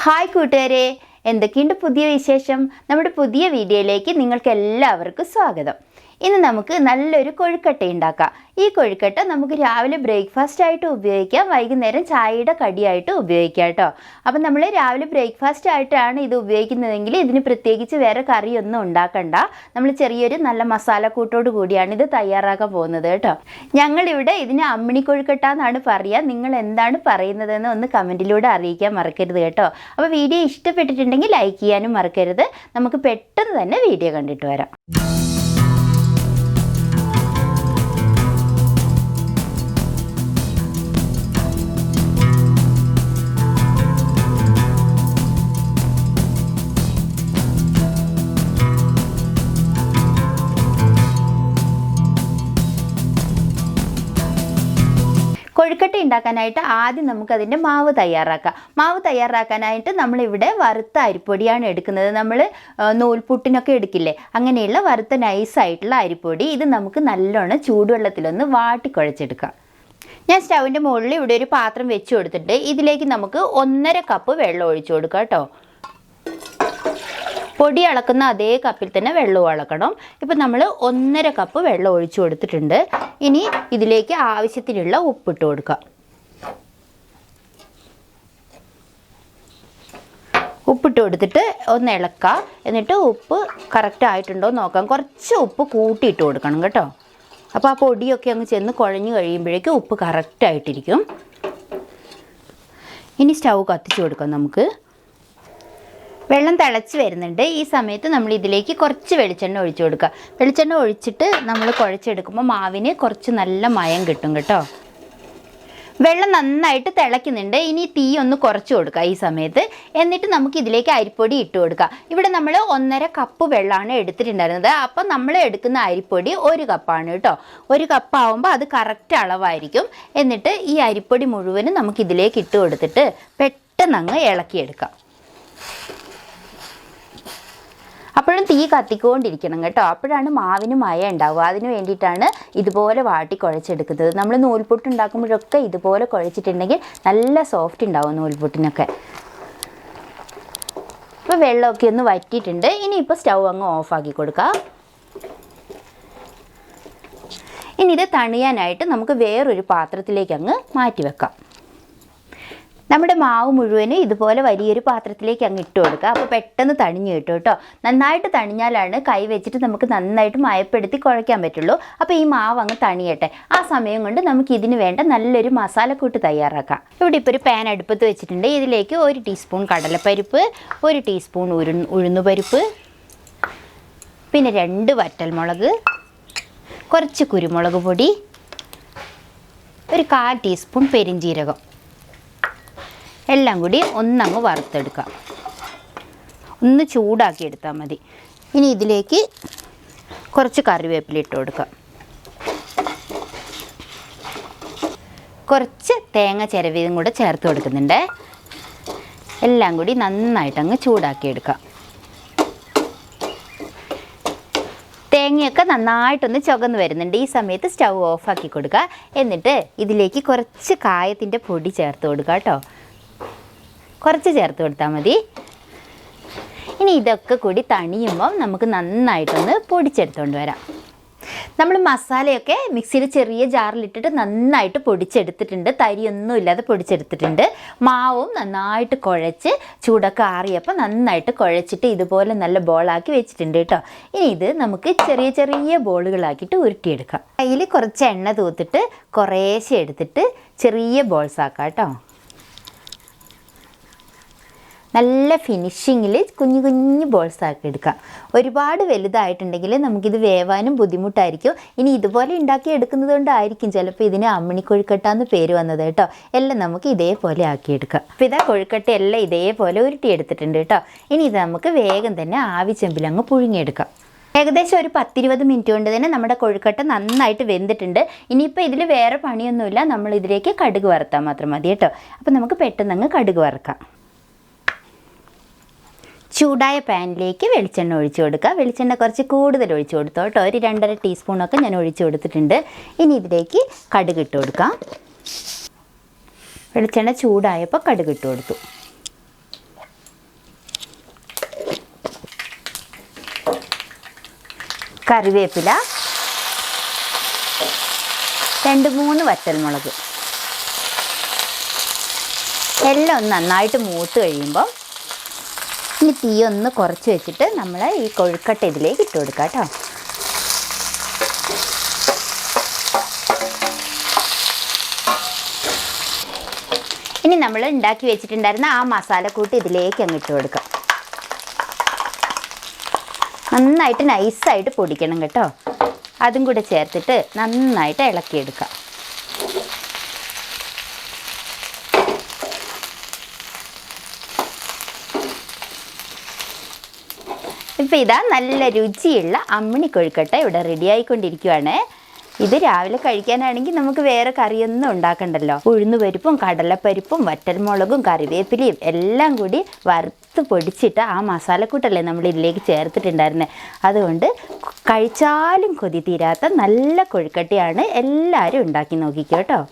Hi കൂട്ടുകാരെ, എന്തൊക്കെയുണ്ട് പുതിയ വിശേഷം? നമ്മുടെ പുതിയ വീഡിയോയിലേക്ക് നിങ്ങൾക്ക് എല്ലാവർക്കും സ്വാഗതം. ഇന്ന് നമുക്ക് നല്ലൊരു കൊഴുക്കട്ട ഉണ്ടാക്കാം. ഈ കൊഴുക്കട്ട നമുക്ക് രാവിലെ ബ്രേക്ക്ഫാസ്റ്റ് ആയിട്ട് ഉപയോഗിക്കാം, വൈകുന്നേരം ചായയുടെ കടിയായിട്ട് ഉപയോഗിക്കാം കേട്ടോ. അപ്പം നമ്മൾ രാവിലെ ബ്രേക്ക്ഫാസ്റ്റ് ആയിട്ടാണ് ഇത് ഉപയോഗിക്കുന്നതെങ്കിൽ ഇതിന് പ്രത്യേകിച്ച് വേറെ കറിയൊന്നും ഉണ്ടാക്കണ്ട. നമ്മൾ ചെറിയൊരു നല്ല മസാലക്കൂട്ടോട് കൂടിയാണ് ഇത് തയ്യാറാക്കാൻ പോകുന്നത് കേട്ടോ. ഞങ്ങളിവിടെ ഇതിന് അമ്മിണി കൊഴുക്കട്ട എന്നാണ് പറയുക. നിങ്ങൾ എന്താണ് പറയുന്നതെന്ന് ഒന്ന് കമൻറ്റിലൂടെ അറിയിക്കാൻ മറക്കരുത് കേട്ടോ. അപ്പോൾ വീഡിയോ ഇഷ്ടപ്പെട്ടിട്ടുണ്ടെങ്കിൽ ലൈക്ക് ചെയ്യാനും മറക്കരുത്. നമുക്ക് പെട്ടെന്ന് തന്നെ വീഡിയോ കണ്ടിട്ട് വരാം. കൊഴുക്കട്ട ഉണ്ടാക്കാനായിട്ട് ആദ്യം നമുക്കതിൻ്റെ മാവ് തയ്യാറാക്കാം. മാവ് തയ്യാറാക്കാനായിട്ട് നമ്മളിവിടെ വറുത്ത അരിപ്പൊടിയാണ് എടുക്കുന്നത്. നമ്മൾ നൂൽപുട്ടിനൊക്കെ എടുക്കില്ലേ, അങ്ങനെയുള്ള വറുത്ത നൈസായിട്ടുള്ള അരിപ്പൊടി. ഇത് നമുക്ക് നല്ലോണം ചൂടുവെള്ളത്തിലൊന്ന് വാട്ടിക്കുഴച്ചെടുക്കാം. ഞാൻ സ്റ്റൗവിൻ്റെ മുകളിൽ ഇവിടെ ഒരു പാത്രം വെച്ച് കൊടുത്തിട്ട് ഇതിലേക്ക് നമുക്ക് 1.5 കപ്പ് വെള്ളം ഒഴിച്ചു കൊടുക്കാം കേട്ടോ. പൊടി അളക്കുന്ന അതേ കപ്പിൽ തന്നെ വെള്ളവും അളക്കണം. ഇപ്പം നമ്മൾ 1.5 കപ്പ് വെള്ളം ഒഴിച്ചു കൊടുത്തിട്ടുണ്ട്. ഇനി ഇതിലേക്ക് ആവശ്യത്തിനുള്ള ഉപ്പിട്ട് കൊടുക്കാം. ഉപ്പിട്ട് കൊടുത്തിട്ട് ഒന്ന് ഇളക്കാം. എന്നിട്ട് ഉപ്പ് കറക്റ്റ് ആയിട്ടുണ്ടോ നോക്കാം. കുറച്ച് ഉപ്പ് കൂട്ടിയിട്ട് കൊടുക്കണം കേട്ടോ. അപ്പോൾ ആ പൊടിയൊക്കെ അങ്ങ് ചെന്ന് കുഴഞ്ഞ് കഴിയുമ്പോഴേക്കും ഉപ്പ് കറക്റ്റായിട്ടിരിക്കും. ഇനി സ്റ്റൗ കത്തിച്ച് കൊടുക്കാം നമുക്ക്. വെള്ളം തിളച്ച് വരുന്നുണ്ട്. ഈ സമയത്ത് നമ്മൾ ഇതിലേക്ക് കുറച്ച് വെളിച്ചെണ്ണ ഒഴിച്ചു കൊടുക്കുക. വെളിച്ചെണ്ണ ഒഴിച്ചിട്ട് നമ്മൾ കുഴച്ചെടുക്കുമ്പോൾ മാവിന് കുറച്ച് നല്ല മയം കിട്ടും കേട്ടോ. വെള്ളം നന്നായിട്ട് തിളയ്ക്കുന്നുണ്ട്. ഇനി തീ ഒന്ന് കുറച്ച് കൊടുക്കുക ഈ സമയത്ത്. എന്നിട്ട് നമുക്ക് ഇതിലേക്ക് അരിപ്പൊടി ഇട്ട് കൊടുക്കുക. ഇവിടെ നമ്മൾ 1.5 കപ്പ് വെള്ളമാണ് എടുത്തിട്ടുണ്ടായിരുന്നത്. അപ്പം നമ്മൾ എടുക്കുന്ന അരിപ്പൊടി 1 കപ്പാണ് കേട്ടോ. 1 കപ്പാവുമ്പോൾ അത് കറക്റ്റ് അളവായിരിക്കും. എന്നിട്ട് ഈ അരിപ്പൊടി മുഴുവനും നമുക്കിതിലേക്ക് ഇട്ട് കൊടുത്തിട്ട് പെട്ടെന്ന് അങ്ങ് ഇളക്കിയെടുക്കാം. അപ്പോഴും തീ കത്തിക്കൊണ്ടിരിക്കണം കേട്ടോ. അപ്പോഴാണ് മാവിന് മയം ഉണ്ടാവുക. അതിന് വേണ്ടിയിട്ടാണ് ഇതുപോലെ വാട്ടി കുഴച്ചെടുക്കുന്നത്. നമ്മൾ നൂൽപുട്ട് ഉണ്ടാക്കുമ്പോഴൊക്കെ ഇതുപോലെ കുഴച്ചിട്ടുണ്ടെങ്കിൽ നല്ല സോഫ്റ്റ് ഉണ്ടാവും നൂൽപുട്ടിനൊക്കെ. ഇപ്പോൾ വെള്ളമൊക്കെ ഒന്ന് വറ്റിയിട്ടുണ്ട്. ഇനിയിപ്പോൾ സ്റ്റൗ അങ്ങ് ഓഫാക്കി കൊടുക്കാം. ഇനി ഇത് തണിയാനായിട്ട് നമുക്ക് വേറൊരു പാത്രത്തിലേക്ക് അങ്ങ് മാറ്റി വെക്കാം. നമ്മുടെ മാവ് മുഴുവനും ഇതുപോലെ വലിയൊരു പാത്രത്തിലേക്ക് അങ്ങ് ഇട്ട് കൊടുക്കുക. അപ്പോൾ പെട്ടെന്ന് തണിഞ്ഞ് കിട്ടും കേട്ടോ. നന്നായിട്ട് തണിഞ്ഞാലാണ് കൈ വെച്ചിട്ട് നമുക്ക് നന്നായിട്ട് മയപ്പെടുത്തി കുഴയ്ക്കാൻ പറ്റുള്ളൂ. അപ്പോൾ ഈ മാവ് അങ്ങ് തണിയട്ടെ. ആ സമയം കൊണ്ട് നമുക്ക് ഇതിന് വേണ്ട നല്ലൊരു മസാലക്കൂട്ട് തയ്യാറാക്കാം. ഇവിടെ ഇപ്പോൾ ഒരു പാൻ അടുപ്പത്ത് വെച്ചിട്ടുണ്ട്. ഇതിലേക്ക് 1 ടീസ്പൂൺ കടലപ്പരിപ്പ്, 1 ടീസ്പൂൺ ഉഴുന്നുപരിപ്പ്, പിന്നെ 2 വറ്റൽമുളക്, കുറച്ച് കുരുമുളക് പൊടി, ഒരു 1/4 ടീസ്പൂൺ പെരിഞ്ജീരകം, എല്ലാം കൂടി ഒന്നങ്ങ് വറുത്തെടുക്കാം. ഒന്ന് ചൂടാക്കി എടുത്താൽ മതി. ഇനി ഇതിലേക്ക് കുറച്ച് കറിവേപ്പില ഇട്ട് കൊടുക്കാം. കുറച്ച് തേങ്ങ ചിരവിയതും കൂടെ ചേർത്ത് കൊടുക്കുന്നുണ്ട്. എല്ലാം കൂടി നന്നായിട്ടങ്ങ് ചൂടാക്കിയെടുക്കാം. തേങ്ങയൊക്കെ നന്നായിട്ടൊന്ന് ചുവന്ന് വരുന്നുണ്ട്. ഈ സമയത്ത് സ്റ്റൗ ഓഫാക്കി കൊടുക്കുക. എന്നിട്ട് ഇതിലേക്ക് കുറച്ച് കായത്തിൻ്റെ പൊടി ചേർത്ത് കൊടുക്കുക കേട്ടോ. കുറച്ച് ചേർത്ത് കൊടുത്താൽ മതി. ഇനി ഇതൊക്കെ കൂടി തണിയുമ്പം നമുക്ക് നന്നായിട്ടൊന്ന് പൊടിച്ചെടുത്തുകൊണ്ട് വരാം. നമ്മൾ മസാലയൊക്കെ മിക്സിയിൽ ചെറിയ ജാറിലിട്ടിട്ട് നന്നായിട്ട് പൊടിച്ചെടുത്തിട്ടുണ്ട്. തരിയൊന്നും ഇല്ലാതെ പൊടിച്ചെടുത്തിട്ടുണ്ട്. മാവും നന്നായിട്ട് കുഴച്ച് ചൂടൊക്കെ ആറിയപ്പോൾ നന്നായിട്ട് കുഴച്ചിട്ട് ഇതുപോലെ നല്ല ബോളാക്കി വെച്ചിട്ടുണ്ട് കേട്ടോ. ഇനി ഇത് നമുക്ക് ചെറിയ ചെറിയ ബോളുകളാക്കിയിട്ട് ഉരുട്ടിയെടുക്കാം. കയ്യിൽ കുറച്ച് എണ്ണ തൂത്തിട്ട് കുറേശ്ശെ എടുത്തിട്ട് ചെറിയ ബോൾസ് ആക്കാം കേട്ടോ. നല്ല ഫിനിഷിങ്ങിൽ കുഞ്ഞു കുഞ്ഞു ബോൾസ് ആക്കി എടുക്കാം. ഒരുപാട് വലുതായിട്ടുണ്ടെങ്കിൽ നമുക്കിത് വേവാനും ബുദ്ധിമുട്ടായിരിക്കും. ഇനി ഇതുപോലെ ഉണ്ടാക്കി എടുക്കുന്നത് കൊണ്ടായിരിക്കും ചിലപ്പോൾ ഇതിന് അമ്മിണി കൊഴുക്കട്ട എന്ന് പേര് വന്നത് കേട്ടോ. എല്ലാം നമുക്ക് ഇതേപോലെ ആക്കിയെടുക്കാം. അപ്പോൾ ഇതാ കൊഴുക്കട്ട എല്ലാം ഇതേപോലെ ഉരുട്ടിയെടുത്തിട്ടുണ്ട് കേട്ടോ. ഇനി ഇത് നമുക്ക് വേഗം തന്നെ ആവി ചെമ്പിലങ്ങ് പുഴുങ്ങിയെടുക്കാം. ഏകദേശം ഒരു 10-20 മിനിറ്റ് കൊണ്ട് തന്നെ നമ്മുടെ കൊഴുക്കട്ട നന്നായിട്ട് വെന്തിട്ടുണ്ട്. ഇനിയിപ്പോൾ ഇതിൽ വേറെ പണിയൊന്നുമില്ല. നമ്മൾ ഇതിലേക്ക് കടുക് വറുത്താൽ മാത്രം മതി കേട്ടോ. അപ്പോൾ നമുക്ക് പെട്ടെന്ന് അങ്ങ് കടുക് വറുക്കാം. ചൂടായ പാനിലേക്ക് വെളിച്ചെണ്ണ ഒഴിച്ചു കൊടുക്കുക. വെളിച്ചെണ്ണ കുറച്ച് കൂടുതൽ ഒഴിച്ചു കൊടുത്തോ കേട്ടോ. ഒരു 2.5 ടീസ്പൂണൊക്കെ ഞാൻ ഒഴിച്ചു കൊടുത്തിട്ടുണ്ട്. ഇനി ഇതിലേക്ക് കടുക് ഇട്ട് കൊടുക്കാം. വെളിച്ചെണ്ണ ചൂടായപ്പോൾ കടുക് ഇട്ട് കൊടുത്തു. കറിവേപ്പില, 2-3 വറ്റൽമുളക് എല്ലാം ഒന്ന് നന്നായിട്ട് മൂത്ത് കഴിയുമ്പോൾ ഇനി തീ ഒന്ന് കുറച്ച് വെച്ചിട്ട് നമ്മൾ ഈ കൊഴുക്കട്ട ഇതിലേക്ക് ഇട്ട് കൊടുക്കാം കേട്ടോ. ഇനി നമ്മൾ ഉണ്ടാക്കി വെച്ചിട്ടുണ്ടായിരുന്ന ആ മസാലക്കൂട്ട് ഇതിലേക്ക് അങ്ങ് ഇട്ട് കൊടുക്കാം. നന്നായിട്ട് നൈസായിട്ട് പൊടിക്കണം കേട്ടോ. അതും കൂടെ ചേർത്തിട്ട് നന്നായിട്ട് ഇളക്കിയെടുക്കാം. ഇപ്പം ഇതാ നല്ല രുചിയുള്ള അമ്മിണി കൊഴുക്കട്ട ഇവിടെ റെഡി ആയിക്കൊണ്ടിരിക്കുകയാണ്. ഇത് രാവിലെ കഴിക്കാനാണെങ്കിൽ നമുക്ക് വേറെ കറിയൊന്നും ഉണ്ടാക്കണ്ടല്ലോ. ഉഴുന്നുപരിപ്പും കടലപ്പരിപ്പും വറ്റൽമുളകും കറിവേപ്പിലയും എല്ലാം കൂടി വറുത്ത് പൊടിച്ചിട്ട് ആ മസാലക്കൂട്ടല്ലേ നമ്മൾ ഇതിലേക്ക് ചേർത്തിട്ടുണ്ടായിരുന്നത്. അതുകൊണ്ട് കഴിച്ചാലും കൊതി തീരാത്ത നല്ല കൊഴുക്കട്ടയാണ്. എല്ലാവരും ഉണ്ടാക്കി നോക്കിക്കോ കേട്ടോ.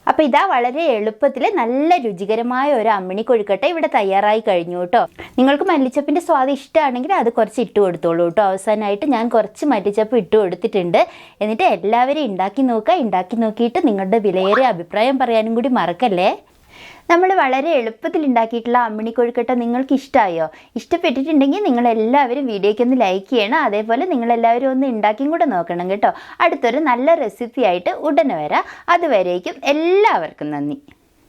അപ്പോൾ ഇതാ വളരെ എളുപ്പത്തിൽ നല്ല രുചികരമായ ഒരു അമ്മിണി കൊഴുക്കട്ട ഇവിടെ തയ്യാറായി കഴിഞ്ഞു കേട്ടോ. നിങ്ങൾക്ക് മല്ലിച്ചപ്പിൻ്റെ സ്വാദ് ഇഷ്ടമാണെങ്കിൽ അത് കുറച്ച് ഇട്ട് കൊടുത്തോളൂ കേട്ടോ. അവസാനമായിട്ട് ഞാൻ കുറച്ച് മല്ലിച്ചപ്പ് ഇട്ട് കൊടുത്തിട്ടുണ്ട്. എന്നിട്ട് എല്ലാവരും ഉണ്ടാക്കി നോക്കുക. ഉണ്ടാക്കി നോക്കിയിട്ട് നിങ്ങളുടെ വിലയേറിയ അഭിപ്രായം പറയാനും കൂടി മറക്കല്ലേ. നമ്മൾ വളരെ എളുപ്പത്തിൽ ഉണ്ടാക്കിയിട്ടുള്ള അമ്മിണി കൊഴുക്കട്ട നിങ്ങൾക്ക് ഇഷ്ടമായോ? ഇഷ്ടപ്പെട്ടിട്ടുണ്ടെങ്കിൽ നിങ്ങളെല്ലാവരും വീഡിയോയ്ക്ക് ഒന്ന് ലൈക്ക് ചെയ്യണം. അതേപോലെ നിങ്ങളെല്ലാവരും ഒന്ന് ഉണ്ടാക്കിയും കൂടെ നോക്കണം കേട്ടോ. അടുത്തൊരു നല്ല റെസിപ്പി ആയിട്ട് ഉടനെ വരാം. അതുവരേക്കും എല്ലാവർക്കും നന്ദി.